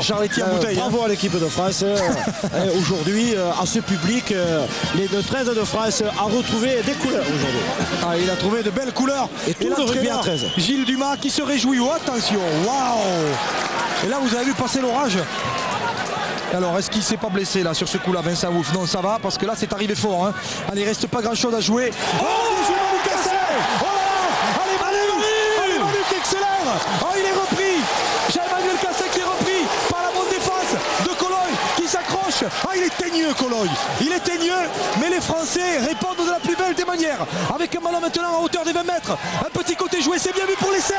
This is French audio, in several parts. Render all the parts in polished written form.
Charletti en bouteille. Bravo à l'équipe de France. Aujourd'hui, à ce public, les 13 de France a retrouvé des couleurs aujourd'hui. Ah, il a trouvé de belles couleurs. Et tout le rugby à 13. Gilles Dumas qui se réjouit. Oh, attention, waouh! Et là, vous avez vu passer l'orage. Alors, est-ce qu'il ne s'est pas blessé là sur ce coup-là, Vincent Wouf? Non, ça va, parce que là, c'est arrivé fort. Hein. Allez, il reste pas grand-chose à jouer. Oh, Manu Cassé! Oh là là! Allez, Manu qui accélère! Oh, il est repris! Jean-Emmanuel Cassé qui est repris par la bonne défense de Cologne qui s'accroche. Ah, il est teigneux, Cologne. Il est teigneux, mais les Français répondent de la plus belle des manières. Avec un ballon maintenant à hauteur des 20 mètres. Un petit côté joué, c'est bien vu pour l'essai.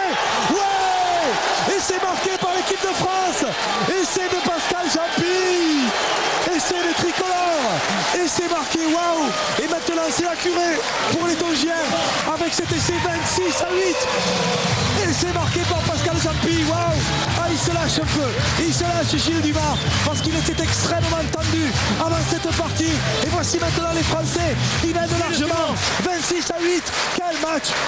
Ouais! Et c'est marqué par l'équipe de France. Essai de Pascal Jampy. Essai de tricolore. Et c'est marqué, waouh! Et maintenant, c'est la curée pour les Dongiens avec cet essai 26 à 8. Et c'est marqué par Pascal Jampy. Waouh! Ah, il se lâche un peu. Il se lâche Gilles Dumas parce qu'il était extrêmement tendu avant cette partie. Et voici maintenant les Français qui mènent largement 26 à 8.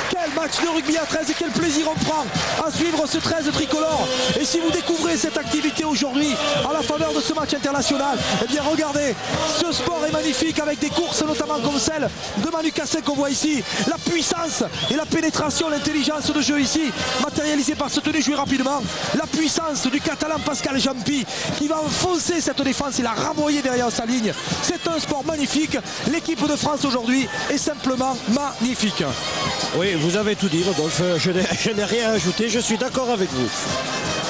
Quel match de rugby à 13 et quel plaisir on prend à suivre ce 13 tricolore. Et si vous découvrez cette activité aujourd'hui à la faveur de ce match international, eh bien regardez, ce sport est magnifique avec des courses notamment comme celle de Manu Cassé qu'on voit ici. La puissance et la pénétration, l'intelligence de jeu ici, matérialisée par ce tenue joué rapidement. La puissance du Catalan Pascal Jampy qui va enfoncer cette défense et la ramoyer derrière sa ligne. C'est un sport magnifique. L'équipe de France aujourd'hui est simplement magnifique. Oui, vous avez tout dit, Rodolphe. Je n'ai rien ajouté. Je suis d'accord avec vous.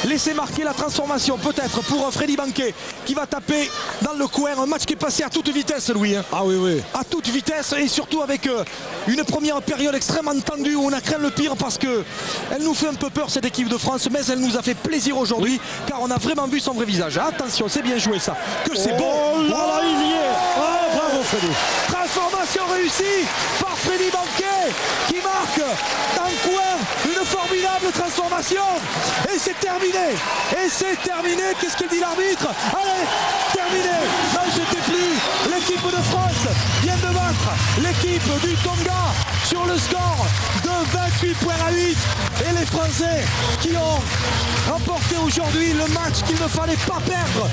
Laissez marquer la transformation peut-être pour Freddy Banquet qui va taper dans le coin. Un match qui est passé à toute vitesse, Louis. Ah oui, oui. À toute vitesse et surtout avec une première période extrêmement tendue où on a craint le pire parce qu'elle nous fait un peu peur cette équipe de France, mais elle nous a fait plaisir aujourd'hui car on a vraiment vu son vrai visage. Attention, c'est bien joué ça. Que c'est bon. Oh là, il y est. Ah, bravo Freddy. Transformation réussie par Freddy Banquet qui marque en coin une formidable transformation. Et c'est terminé. Et c'est terminé. Qu'est-ce que dit l'arbitre? Allez, terminé. Non, je t'ai plus. L'équipe de France vient de battre l'équipe du Tonga sur le score de 28 points à 8. Et les Français qui ont remporté aujourd'hui le match qu'il ne fallait pas perdre.